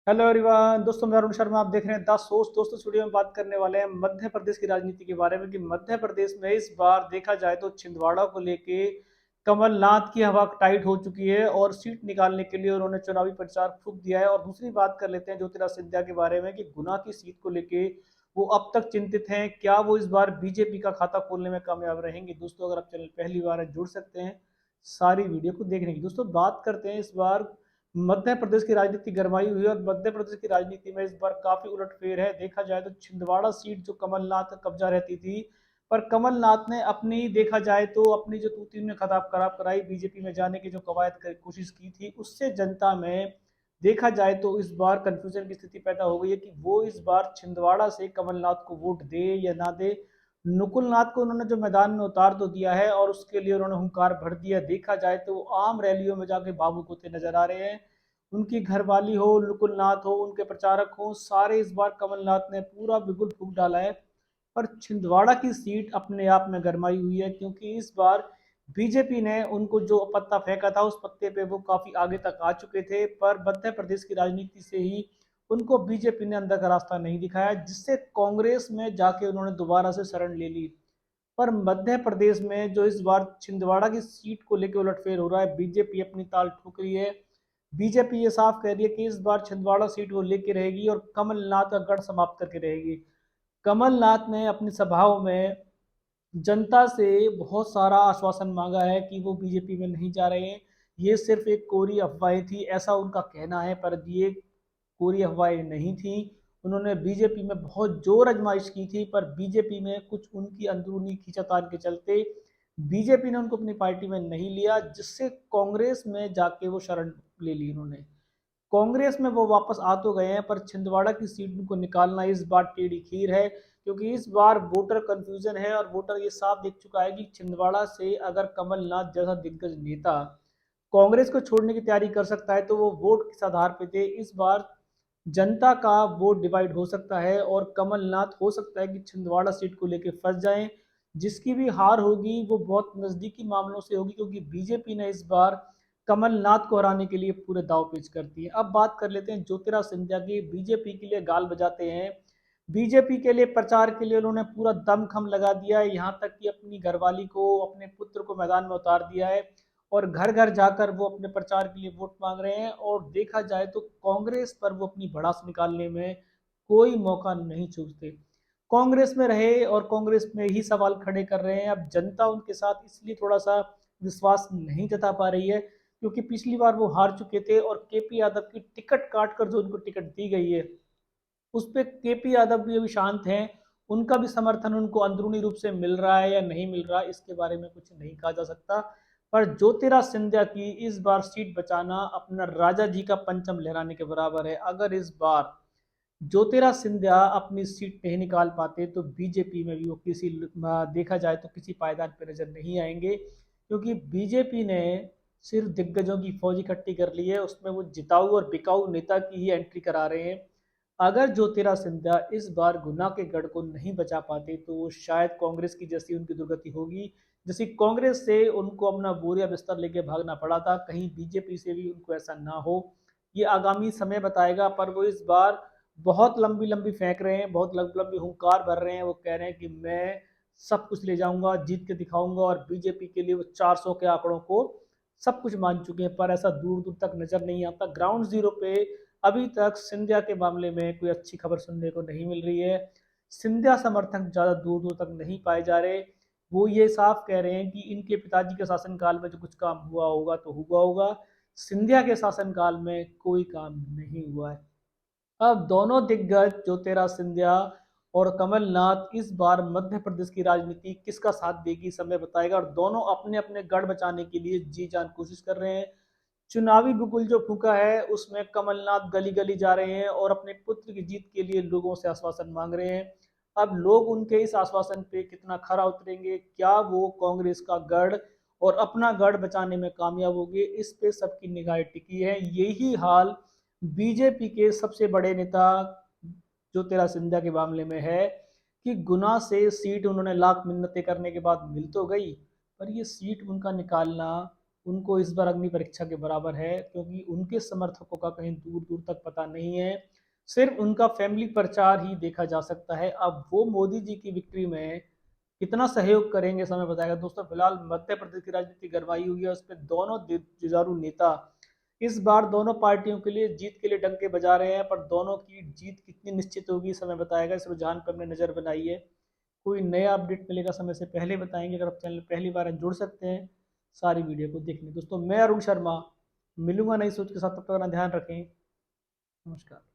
Hello everyone, दोस्तों मैं अरुण शर्मा। आप देख रहे हैं द सोर्स। दोस्तों इस वीडियो में बात करने वाले हैं मध्य प्रदेश की राजनीति के बारे में कि मध्य प्रदेश में इस बार देखा जाए तो छिंदवाड़ा को लेके कमलनाथ की हवा टाइट हो चुकी है और सीट निकालने के लिए उन्होंने चुनावी प्रचार फूंक दिया है। और दूसरी बात कर लेते हैं ज्योतिरादित्य सिंधिया के बारे में कि गुना की सीट को लेके वो अब तक चिंतित हैं। क्या वो इस बार बीजेपी का खाता खोलने में कामयाब रहेंगे? दोस्तों अगर आप चैनल पहली बार है जुड़ सकते हैं सारी वीडियो को देखने की। दोस्तों बात करते हैं इस बार मध्य प्रदेश की राजनीति गरमाई हुई है और मध्य प्रदेश की राजनीति में इस बार काफी उलटफेर है। देखा जाए तो छिंदवाड़ा सीट जो कमलनाथ का कब्जा रहती थी, पर कमलनाथ ने अपनी देखा जाए तो अपनी जो तूती में खराब खराब कराई, बीजेपी में जाने की जो कवायद कोशिश की थी, उससे जनता में देखा जाए तो इस बार कंफ्यूजन की स्थिति पैदा हो गई है कि वो इस बार छिंदवाड़ा से कमलनाथ को वोट दे या ना दे। नुकुल नाथ को उन्होंने जो मैदान में उतार तो दिया है और उसके लिए उन्होंने हुंकार भर दिया। देखा जाए तो वो आम रैलियों में जाके भावुक होते नजर आ रहे हैं। उनकी घरवाली हो, नुकुल नाथ हो, उनके प्रचारक हो, सारे इस बार कमलनाथ ने पूरा बिगुल फूंक डाला है। पर छिंदवाड़ा की सीट अपने आप में गरमाई हुई है क्योंकि इस बार बीजेपी ने उनको जो पत्ता फेंका था उस पत्ते पे वो काफी आगे तक आ चुके थे, पर मध्य प्रदेश की राजनीति से ही उनको बीजेपी ने अंदर का रास्ता नहीं दिखाया, जिससे कांग्रेस में जाके उन्होंने दोबारा से शरण ले ली। पर मध्य प्रदेश में जो इस बार छिंदवाड़ा की सीट को लेकर उलटफेर हो रहा है, बीजेपी अपनी ताल ठोक रही है। बीजेपी ये साफ कह रही है कि इस बार छिंदवाड़ा सीट वो लेके रहेगी और कमलनाथ का गढ़ समाप्त करके रहेगी। कमलनाथ ने अपनी सभाओं में जनता से बहुत सारा आश्वासन मांगा है कि वो बीजेपी में नहीं जा रहे हैं। ये सिर्फ एक कोरी अफवाहें थी, ऐसा उनका कहना है, पर ये कोरी अफवाहें नहीं थी। उन्होंने बीजेपी में बहुत जोर आजमाइश की थी, पर बीजेपी में कुछ उनकी अंदरूनी खींचातान के चलते बीजेपी ने उनको अपनी पार्टी में नहीं लिया, जिससे कांग्रेस में जाके वो शरण ले ली उन्होंने। कांग्रेस में वो वापस आ तो गए हैं, पर छिंदवाड़ा की सीट उनको निकालना इस बार टेढ़ी खीर है क्योंकि इस बार वोटर कंफ्यूजन है और वोटर ये साफ देख चुका है कि छिंदवाड़ा से अगर कमलनाथ जैसा दिग्गज नेता कांग्रेस को छोड़ने की तैयारी कर सकता है तो वो वोट किस आधार पे थे। इस बार जनता का वोट डिवाइड हो सकता है और कमलनाथ हो सकता है कि छिंदवाड़ा सीट को लेकर फंस जाएं। जिसकी भी हार होगी वो बहुत नजदीकी मामलों से होगी क्योंकि बीजेपी ने इस बार कमलनाथ को हराने के लिए पूरे दाव पेच कर दिए। अब बात कर लेते हैं ज्योतिरादित्य सिंधिया की। बीजेपी के लिए गाल बजाते हैं, बीजेपी के लिए प्रचार के लिए उन्होंने पूरा दमखम लगा दिया है, यहाँ तक कि अपनी घरवाली को, अपने पुत्र को मैदान में उतार दिया है और घर घर जाकर वो अपने प्रचार के लिए वोट मांग रहे हैं। और देखा जाए तो कांग्रेस पर वो अपनी भड़ास निकालने में कोई मौका नहीं चूकते। कांग्रेस में रहे और कांग्रेस में ही सवाल खड़े कर रहे हैं। अब जनता उनके साथ इसलिए थोड़ा सा विश्वास नहीं जता पा रही है क्योंकि पिछली बार वो हार चुके थे और केपी यादव की टिकट काट कर जो उनको टिकट दी गई है उस पे केपी यादव भी अभी शांत हैं। उनका भी समर्थन उनको अंदरूनी रूप से मिल रहा है या नहीं मिल रहा है, इसके बारे में कुछ नहीं कहा जा सकता। पर ज्योतिरादित्य सिंधिया की इस बार सीट बचाना अपना राजा जी का पंचम लहराने के बराबर है। अगर इस बार ज्योतिरादित्य सिंधिया अपनी सीट नहीं निकाल पाते तो बीजेपी में भी वो किसी देखा जाए तो किसी पायदान पर नजर नहीं आएंगे क्योंकि बीजेपी ने सिर्फ दिग्गजों की फौज इकट्ठी कर ली है, उसमें वो जिताऊ और बिकाऊ नेता की ही एंट्री करा रहे हैं। अगर ज्योतिरादित्य सिंधिया इस बार गुना के गढ़ को नहीं बचा पाते तो वो शायद कांग्रेस की जैसी उनकी दुर्गति होगी, जैसी कांग्रेस से उनको अपना बोरिया बिस्तर लेके भागना पड़ा था। कहीं बीजेपी से भी उनको ऐसा ना हो, ये आगामी समय बताएगा। पर वो इस बार बहुत लंबी लंबी फेंक रहे हैं, बहुत लंबी लंबी हुंकार भर रहे हैं। वो कह रहे हैं कि मैं सब कुछ ले जाऊंगा, जीत के दिखाऊंगा, और बीजेपी के लिए वो 400 के आंकड़ों को सब कुछ मान चुके हैं। पर ऐसा दूर दूर तक नजर नहीं आता। ग्राउंड जीरो पे अभी तक सिंधिया के मामले में कोई अच्छी खबर सुनने को नहीं मिल रही है। सिंधिया समर्थक ज्यादा दूर दूर तक नहीं पाए जा रहे। वो ये साफ कह रहे हैं कि इनके पिताजी के शासनकाल में जो कुछ काम हुआ होगा तो हुआ होगा, सिंधिया के शासनकाल में कोई काम नहीं हुआ है। अब दोनों दिग्गज ज्योतिरादित्य सिंधिया और कमलनाथ इस बार मध्य प्रदेश की राजनीति किसका साथ देगी समय बताएगा, और दोनों अपने अपने गढ़ बचाने के लिए जी जान कोशिश कर रहे हैं। चुनावी बिगुल जो फूका है उसमें कमलनाथ गली गली जा रहे हैं और अपने पुत्र की जीत के लिए लोगों से आश्वासन मांग रहे हैं। अब लोग उनके इस आश्वासन पे कितना खरा उतरेंगे, क्या वो कांग्रेस का गढ़ और अपना गढ़ बचाने में कामयाब होंगे, इस पे सबकी निगाहें टिकी है। यही हाल बीजेपी के सबसे बड़े नेता ज्योतिरादित्य सिंधिया के मामले में है कि गुना से सीट उन्होंने लाख मिन्नतें करने के बाद मिल तो गई, पर ये सीट उनका निकालना उनको इस बार अग्नि परीक्षा के बराबर है, क्योंकि उनके समर्थकों का कहीं दूर दूर तक पता नहीं है। सिर्फ उनका फैमिली प्रचार ही देखा जा सकता है। अब वो मोदी जी की विक्ट्री में कितना सहयोग करेंगे समय बताएगा। दोस्तों फिलहाल मध्य प्रदेश की राजनीति गरमाई हुई है, उस पर दोनों जुझारू नेता इस बार दोनों पार्टियों के लिए जीत के लिए डंके बजा रहे हैं, पर दोनों की जीत कितनी निश्चित होगी समय बताएगा। इस रुझान पर हमने नजर बनाई है। कोई नया अपडेट मिलेगा समय से पहले बताएंगे। अगर आप चैनल पहली बार हैं जुड़ सकते हैं सारी वीडियो को देखने। दोस्तों मैं अरुण शर्मा मिलूंगा नई सोच के साथ, तब तक अपना ध्यान रखें। नमस्कार।